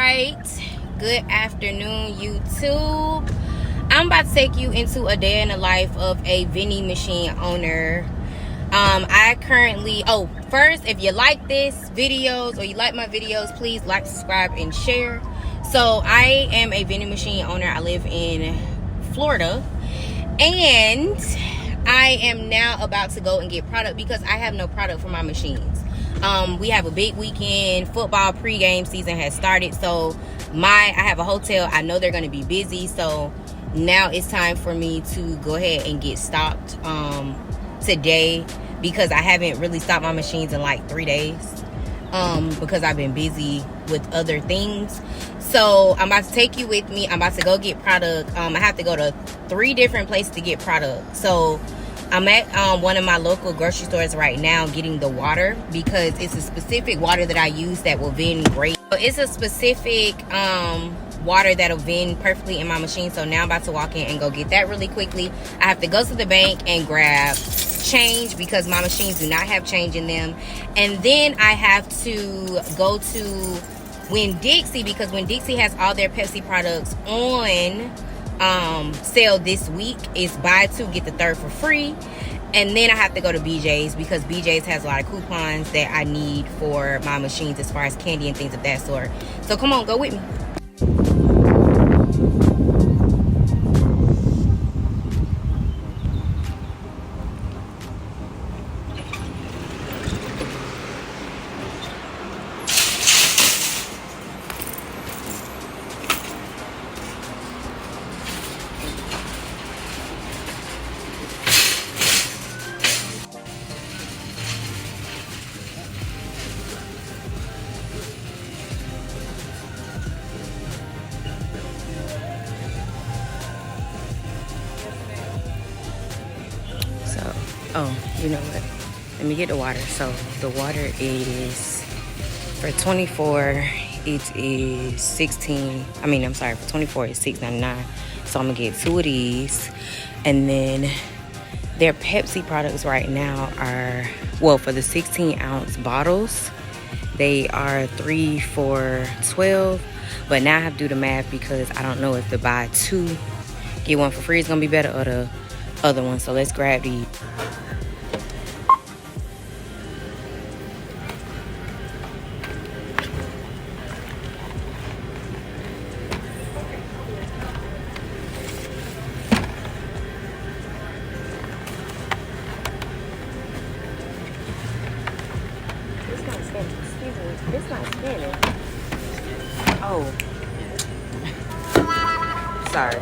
right, good afternoon, YouTube. I'm about to take you into a day in the life of a vending machine owner. I currently, first, if you like this videos or you like my videos, please like, subscribe, and share. So I am a vending machine owner. I live in Florida, and I am now about to go and get product because I have no product for my machines. We have a big weekend. Football pregame season has started, so I have a hotel. I know they're going to be busy, so now it's time for me to go ahead and get stocked today, because I haven't really stocked my machines in like 3 days because I've been busy with other things. So I'm about to take you with me. I'm about to go get product. I have to go to 3 different places to get product. So I'm at one of my local grocery stores right now getting the water, because it's a specific water that I use that will vend great. So it's a specific water that'll vend perfectly in my machine. So now I'm about to walk in and go get that really quickly. I have to go to the bank and grab change because my machines do not have change in them. And then I have to go to Winn-Dixie, because Winn-Dixie has all their Pepsi products on sale this week. It's buy 2 get the 3rd for free. And then I have to go to BJ's, because BJ's has a lot of coupons that I need for my machines as far as candy and things of that sort. So come on, go with me. You know what? Let me get the water. So the water is for 24. It is 16. For 24 it's $6.99. So I'm gonna get 2 of these, and then their Pepsi products right now are, well, for the 16-ounce bottles, they are 3 for $12. But now I have to do the math, because I don't know if the buy 2 get 1 for free is gonna be better, or the other one. So let's grab these. It's not spinning. Oh. Sorry.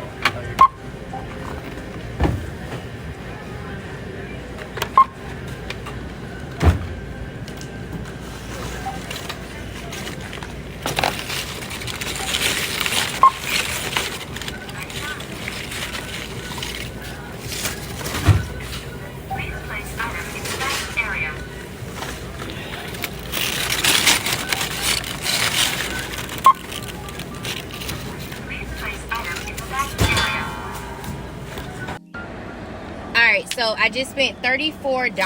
So I just spent $34.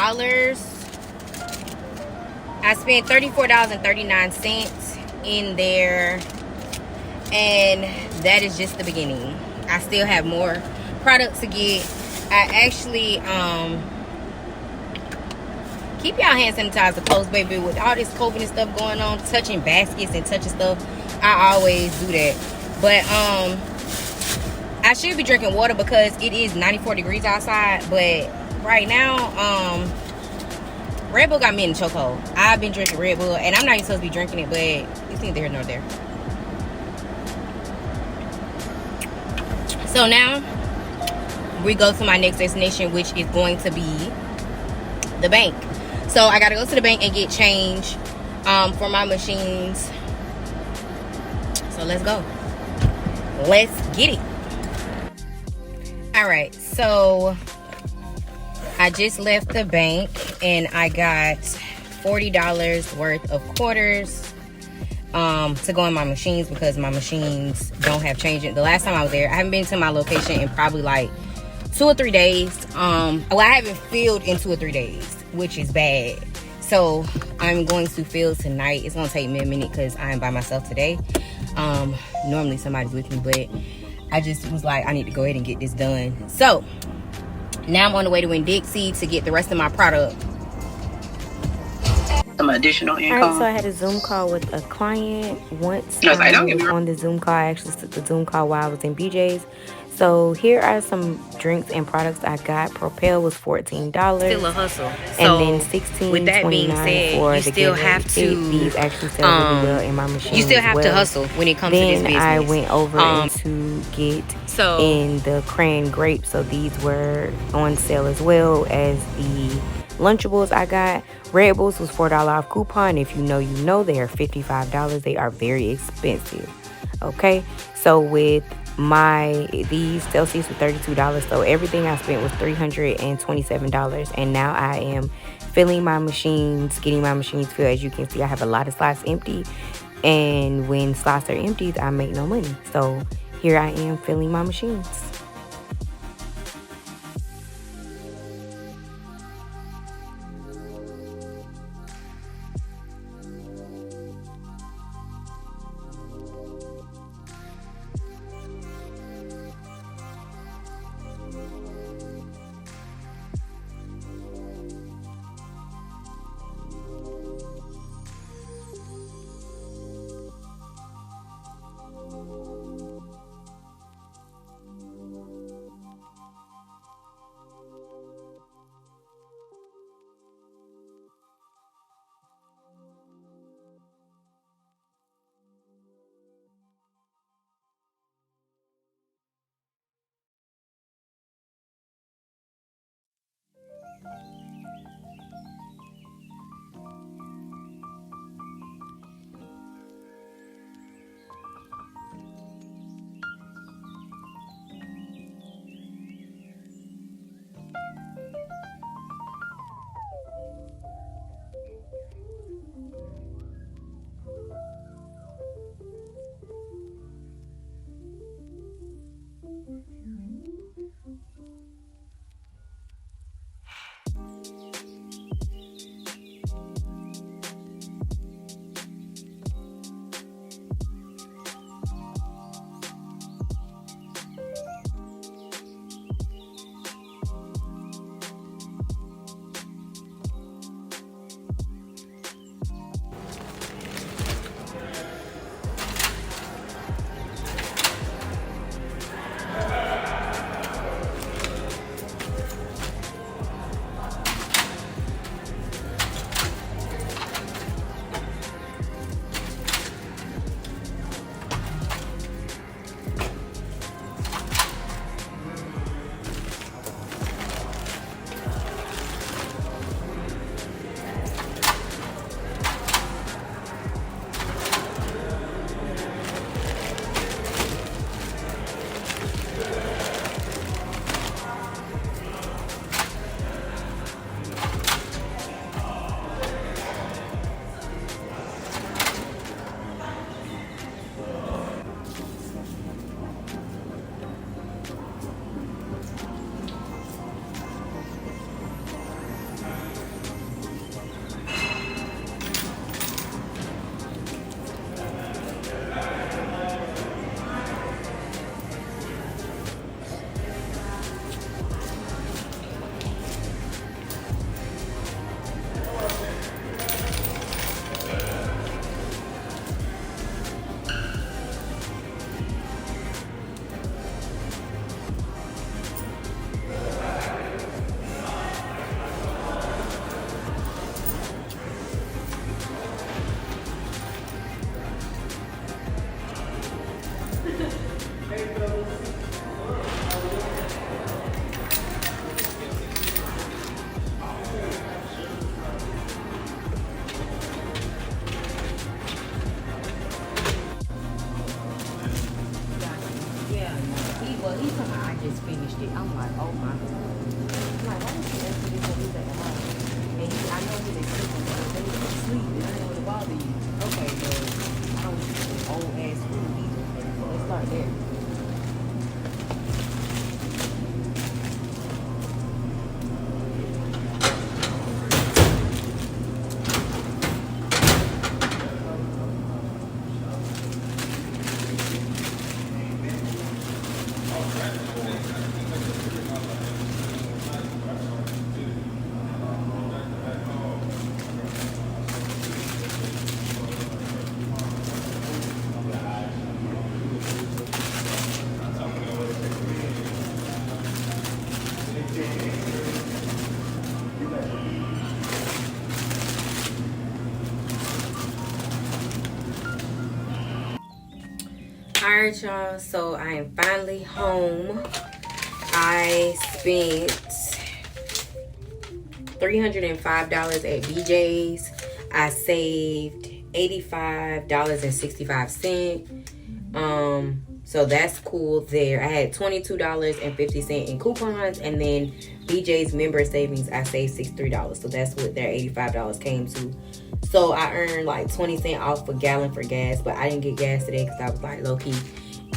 I spent $34.39 in there, and that is just the beginning. I still have more products to get. I actually keep y'all hand sanitizer close, baby. With all this COVID and stuff going on, touching baskets and touching stuff, I always do that. But I should be drinking water because it is 94 degrees outside. But right now, Red Bull got me in the chokehold. I've been drinking Red Bull, and I'm not even supposed to be drinking it, but it's neither here nor there. So now we go to my next destination, which is going to be the bank. So I gotta go to the bank and get change for my machines. So let's go. Let's get it. All right, so I just left the bank and I got $40 worth of quarters to go in my machines, because my machines don't have change. The last time I was there, I haven't been to my location in probably like 2 or 3 days. Well, I haven't filled in 2 or 3 days, which is bad. So I'm going to fill tonight. It's gonna take me a minute because I'm by myself today. Normally somebody's with me, but I just was like, I need to go ahead and get this done. So now I'm on the way to Winn-Dixie to get the rest of my product. Some additional income. All right, so I had a Zoom call with a client. Once I was on the Zoom call, I actually took the Zoom call while I was in BJ's. So here are some drinks and products I got. Propel was $14. Still a hustle. And then $16.29 for the Gatorade Fit. These actually sell really well in my machine. You still have to hustle when it comes to this business. Then I went over to get in the cran grape. So these were on sale as well as the Lunchables I got. Red Bulls was $4 off coupon. If you know, you know, they are $55. They are very expensive. Okay, so with these Celsius were $32. So everything I spent was $327. And now I am filling my machines, getting my machines filled. As you can see, I have a lot of slots empty. And when slots are empty, I make no money. So here I am filling my machines. just finished it. I'm like, oh my God. I'm like, why did she ask me this when he's at the house? And I know he didn't sleep on me. They were asleep and I didn't want to bother you. Okay, but I don't eat old ass food either. So let's start there. Alright, y'all, so I am finally home. I spent $305 at BJ's. I saved $85.65. So that's cool there. I had $22.50 in coupons, and then BJ's member savings, I saved $63. So that's what their $85 came to. So I earned like 20 cents off a gallon for gas, but I didn't get gas today because I was like low key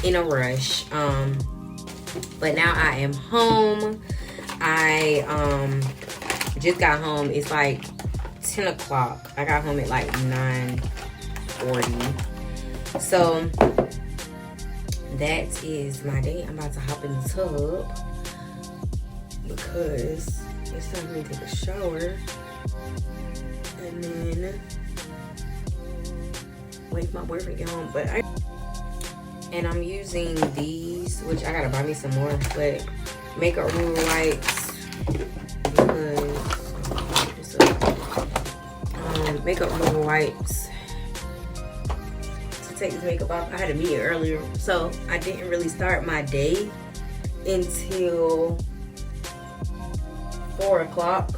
in a rush. But now I am home. I just got home. It's like 10 o'clock. I got home at like 9:40. So that is my day. I'm about to hop in the tub because it's time for me to take a shower. And then wait for my boyfriend to get home. And I'm using these, which I gotta buy me some more, but makeup remover wipes because makeup remover wipes to take this makeup off. I had a meeting earlier, so I didn't really start my day until 4 o'clock.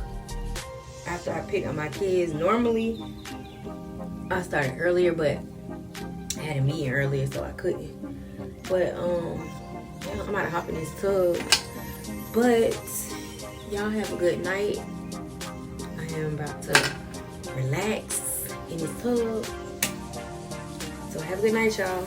After I pick up my kids. Normally I started earlier, but I had a meeting earlier, so I couldn't. But yeah, I'm about to hop in this tub. But y'all have a good night. I am about to relax in this tub. So have a good night, y'all.